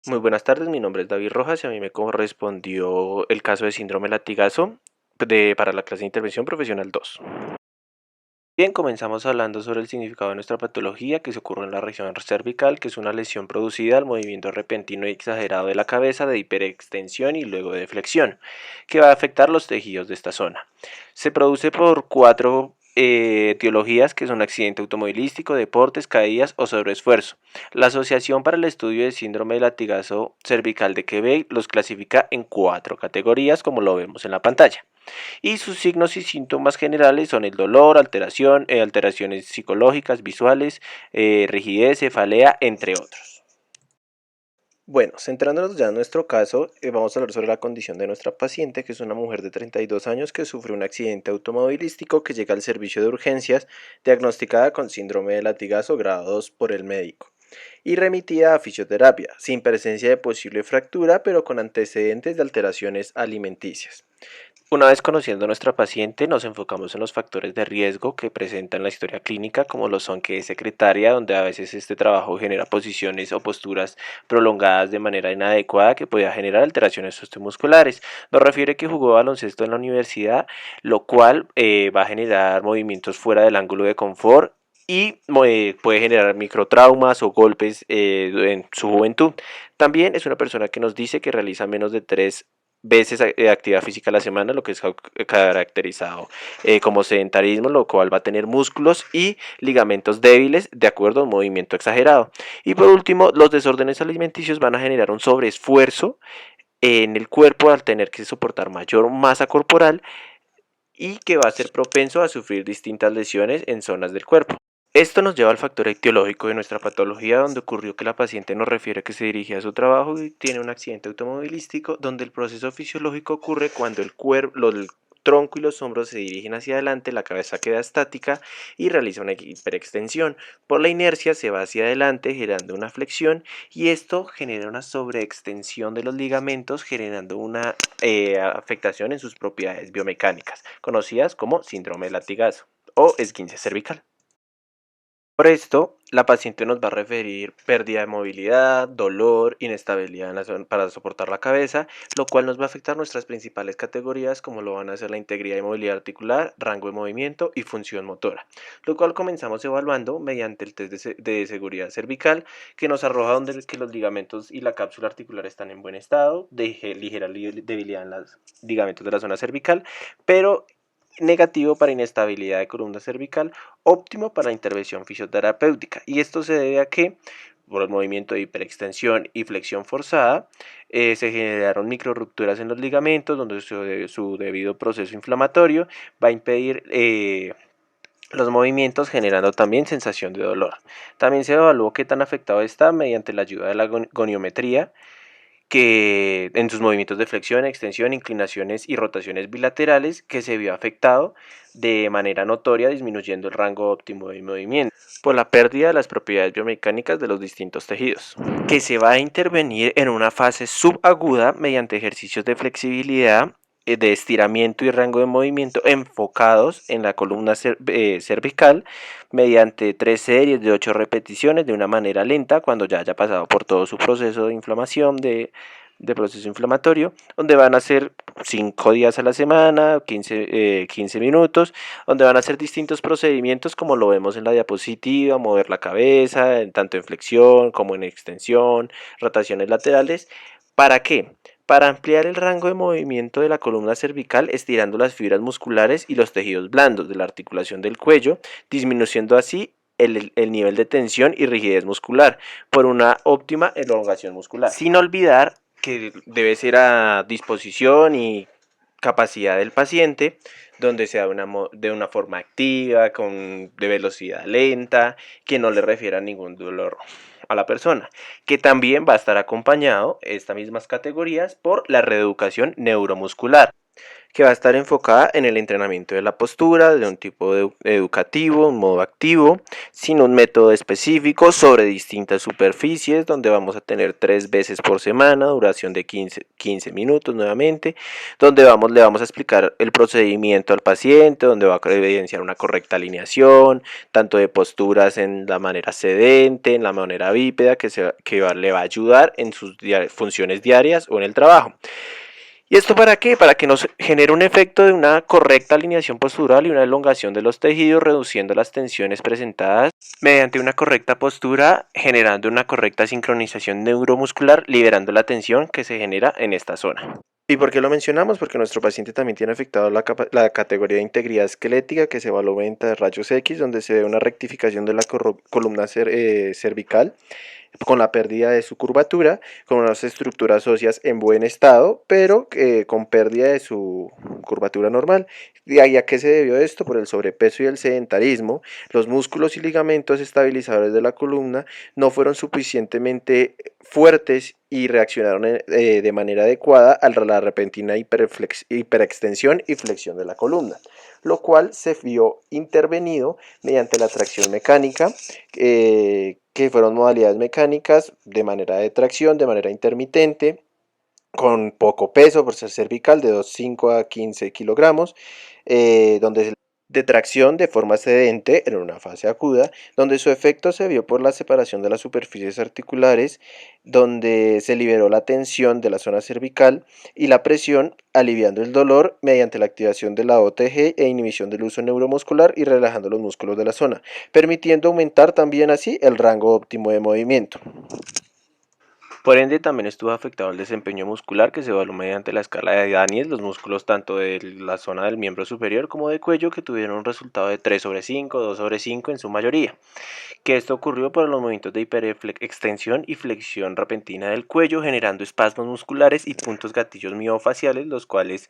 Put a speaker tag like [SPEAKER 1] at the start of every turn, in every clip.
[SPEAKER 1] Muy buenas tardes, mi nombre es David Rojas y a mí me correspondió el caso de síndrome latigazo para la clase de intervención profesional 2. Bien, comenzamos hablando sobre el significado de nuestra patología que se ocurre en la región cervical, que es una lesión producida al movimiento repentino y exagerado de la cabeza de hiperextensión y luego de flexión, que va a afectar los tejidos de esta zona. Se produce por cuatro etiologías que son accidente automovilístico, deportes, caídas o sobreesfuerzo. La Asociación para el Estudio del Síndrome de Latigazo Cervical de Quebec los clasifica en cuatro categorías como lo vemos en la pantalla. Y sus signos y síntomas generales son el dolor, alteraciones psicológicas, visuales, rigidez, cefalea, entre otros. Bueno, centrándonos ya en nuestro caso, vamos a hablar sobre la condición de nuestra paciente, que es una mujer de 32 años que sufre un accidente automovilístico que llega al servicio de urgencias diagnosticada con síndrome de latigazo grado 2 por el médico y remitida a fisioterapia, sin presencia de posible fractura, pero con antecedentes de alteraciones alimenticias. Una vez conociendo a nuestra paciente, nos enfocamos en los factores de riesgo que presenta en la historia clínica, como lo son que es secretaria, donde a veces este trabajo genera posiciones o posturas prolongadas de manera inadecuada que pueda generar alteraciones osteomusculares. Nos refiere que jugó baloncesto en la universidad, lo cual va a generar movimientos fuera del ángulo de confort y puede generar microtraumas o golpes en su juventud. También es una persona que nos dice que realiza menos de 3 veces actividad física a la semana, lo que es caracterizado como sedentarismo, lo cual va a tener músculos y ligamentos débiles de acuerdo a un movimiento exagerado. Y por último, los desórdenes alimenticios van a generar un sobreesfuerzo en el cuerpo al tener que soportar mayor masa corporal y que va a ser propenso a sufrir distintas lesiones en zonas del cuerpo. Esto nos lleva al factor etiológico de nuestra patología, donde ocurrió que la paciente nos refiere que se dirige a su trabajo y tiene un accidente automovilístico, donde el proceso fisiológico ocurre cuando el tronco y los hombros se dirigen hacia adelante, la cabeza queda estática y realiza una hiperextensión. Por la inercia se va hacia adelante generando una flexión y esto genera una sobreextensión de los ligamentos, generando una afectación en sus propiedades biomecánicas, conocidas como síndrome de latigazo o esguince cervical. Por esto, la paciente nos va a referir pérdida de movilidad, dolor, inestabilidad en para soportar la cabeza, lo cual nos va a afectar nuestras principales categorías como lo van a ser la integridad y movilidad articular, rango de movimiento y función motora, lo cual comenzamos evaluando mediante el test de seguridad cervical que nos arroja donde que los ligamentos y la cápsula articular están en buen estado, de ligera debilidad en los ligamentos de la zona cervical, pero negativo para inestabilidad de columna cervical, óptimo para la intervención fisioterapéutica. Y esto se debe a que por el movimiento de hiperextensión y flexión forzada, se generaron microrupturas en los ligamentos, donde su debido proceso inflamatorio va a impedir los movimientos, generando también sensación de dolor. También se evaluó qué tan afectado está mediante la ayuda de la goniometría, que en sus movimientos de flexión, extensión, inclinaciones y rotaciones bilaterales que se vio afectado de manera notoria disminuyendo el rango óptimo de movimiento por la pérdida de las propiedades biomecánicas de los distintos tejidos, que se va a intervenir en una fase subaguda mediante ejercicios de flexibilidad, de estiramiento y rango de movimiento enfocados en la columna cervical mediante 3 series de 8 repeticiones de una manera lenta cuando ya haya pasado por todo su proceso de inflamación, de proceso inflamatorio, donde van a ser 5 días a la semana, 15 minutos, donde van a hacer distintos procedimientos como lo vemos en la diapositiva, mover la cabeza, tanto en flexión como en extensión, rotaciones laterales. ¿Para qué? Para ampliar el rango de movimiento de la columna cervical, estirando las fibras musculares y los tejidos blandos de la articulación del cuello, disminuyendo así el nivel de tensión y rigidez muscular por una óptima elongación muscular. Sin olvidar que debe ser a disposición y capacidad del paciente, donde sea de una forma activa, de velocidad lenta, que no le refiera ningún dolor a la persona, que también va a estar acompañado, estas mismas categorías, por la reeducación neuromuscular. que va a estar enfocada en el entrenamiento de la postura de un tipo educativo, un modo activo, sin un método específico, sobre distintas superficies, donde vamos a tener 3 veces por semana, duración de 15 minutos nuevamente, donde le vamos a explicar el procedimiento al paciente, donde va a evidenciar una correcta alineación, tanto de posturas en la manera sedente, en la manera bípeda, le va a ayudar en sus funciones diarias o en el trabajo. ¿Y esto para qué? Para que nos genere un efecto de una correcta alineación postural y una elongación de los tejidos, reduciendo las tensiones presentadas mediante una correcta postura, generando una correcta sincronización neuromuscular, liberando la tensión que se genera en esta zona. ¿Y por qué lo mencionamos? Porque nuestro paciente también tiene afectado la categoría de integridad esquelética, que se evalúa mediante rayos X, donde se ve una rectificación de la columna cervical con la pérdida de su curvatura, con unas estructuras óseas en buen estado, pero con pérdida de su curvatura normal. ¿Y a qué se debió esto? Por el sobrepeso y el sedentarismo. Los músculos y ligamentos estabilizadores de la columna no fueron suficientemente fuertes y reaccionaron de manera adecuada a la repentina hiperextensión y flexión de la columna, lo cual se vio intervenido mediante la tracción mecánica, que fueron modalidades mecánicas de manera de tracción, de manera intermitente, con poco peso por ser cervical, de 2,5 a 15 kilogramos, donde de tracción de forma sedente en una fase aguda, donde su efecto se vio por la separación de las superficies articulares, donde se liberó la tensión de la zona cervical y la presión, aliviando el dolor mediante la activación de la OTG e inhibición del uso neuromuscular y relajando los músculos de la zona, permitiendo aumentar también así el rango óptimo de movimiento. Por ende, también estuvo afectado el desempeño muscular, que se evaluó mediante la escala de Daniels, los músculos tanto de la zona del miembro superior como de cuello, que tuvieron un resultado de 3/5, 2/5 en su mayoría, que esto ocurrió por los movimientos de hiperextensión y flexión repentina del cuello, generando espasmos musculares y puntos gatillos miofaciales, los cuales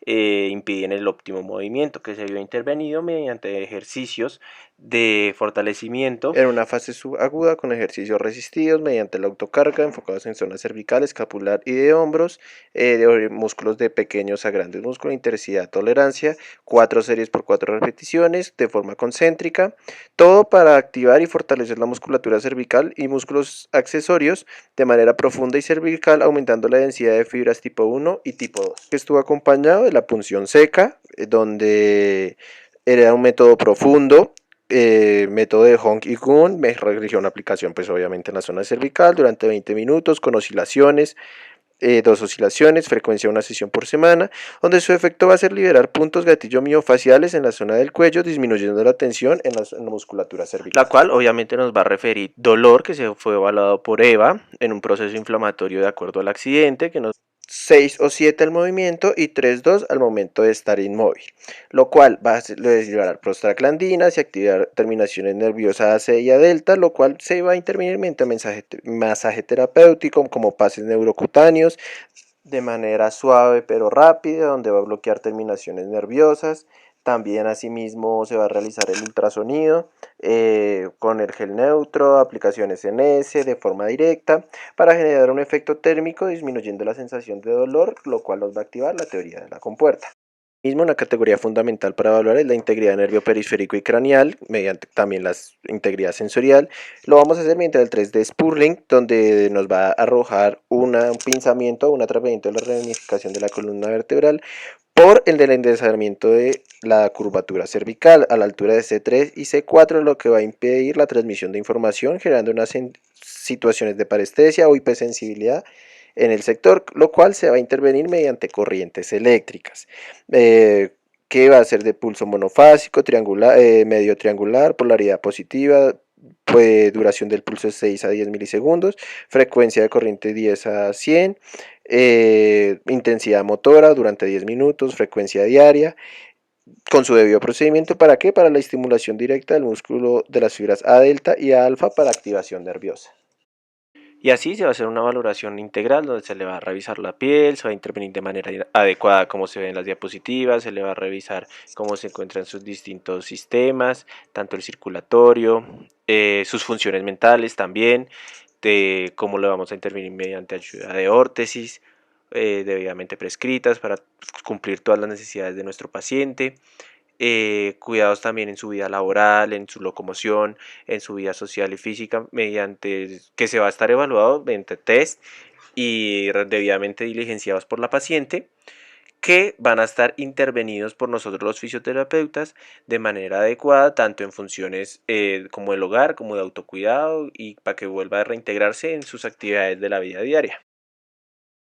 [SPEAKER 1] impiden el óptimo movimiento, que se vio intervenido mediante ejercicios de fortalecimiento en una fase subaguda con ejercicios resistidos mediante la autocarga enfocados en zonas cervical, escapular y de hombros, de músculos de pequeños a grandes músculos, intensidad, tolerancia, 4 series por 4 repeticiones de forma concéntrica, todo para activar y fortalecer la musculatura cervical y músculos accesorios de manera profunda y cervical, aumentando la densidad de fibras tipo 1 y tipo 2. Estuvo acompañado de la punción seca, donde era un método profundo, método de Hong y Gun, me realizó una aplicación pues obviamente en la zona cervical durante 20 minutos con oscilaciones, 2 oscilaciones, frecuencia de una sesión por semana, donde su efecto va a ser liberar puntos gatillo miofaciales en la zona del cuello, disminuyendo la tensión en la musculatura cervical. La cual obviamente nos va a referir dolor, que se fue evaluado por EVA en un proceso inflamatorio de acuerdo al accidente, que nos 6 o 7 al movimiento y 3-2 al momento de estar inmóvil, lo cual va a liberar prostaglandinas y activar terminaciones nerviosas A, C y A delta, lo cual se va a intervenir mediante masaje terapéutico como pases neurocutáneos de manera suave pero rápida, donde va a bloquear terminaciones nerviosas. También asimismo se va a realizar el ultrasonido con el gel neutro, aplicaciones en S de forma directa para generar un efecto térmico disminuyendo la sensación de dolor, lo cual nos va a activar la teoría de la compuerta. Mismo una categoría fundamental para evaluar es la integridad nervio periférico y craneal, mediante también la integridad sensorial. Lo vamos a hacer mediante el 3D Spurling, donde nos va a arrojar un pinzamiento, un atrapamiento de la reunificación de la columna vertebral por el del enderezamiento de la curvatura cervical a la altura de C3 y C4, lo que va a impedir la transmisión de información, generando unas situaciones de parestesia o hipersensibilidad en el sector, lo cual se va a intervenir mediante corrientes eléctricas, que va a ser de pulso monofásico, triangular, medio triangular, polaridad positiva, pues, duración del pulso es 6 a 10 milisegundos, frecuencia de corriente 10 a 100, intensidad motora durante 10 minutos, frecuencia diaria, con su debido procedimiento. ¿Para qué? Para la estimulación directa del músculo de las fibras A delta y A alfa para activación nerviosa. Y así se va a hacer una valoración integral donde se le va a revisar la piel, se va a intervenir de manera adecuada como se ve en las diapositivas, se le va a revisar cómo se encuentran sus distintos sistemas, tanto el circulatorio, sus funciones mentales también, de cómo le vamos a intervenir mediante ayuda de órtesis, debidamente prescritas para cumplir todas las necesidades de nuestro paciente. Cuidados también en su vida laboral, en su locomoción, en su vida social y física, mediante que se va a estar evaluado mediante test y debidamente diligenciados por la paciente, que van a estar intervenidos por nosotros los fisioterapeutas de manera adecuada, tanto en funciones como del hogar, como de autocuidado, y para que vuelva a reintegrarse en sus actividades de la vida diaria.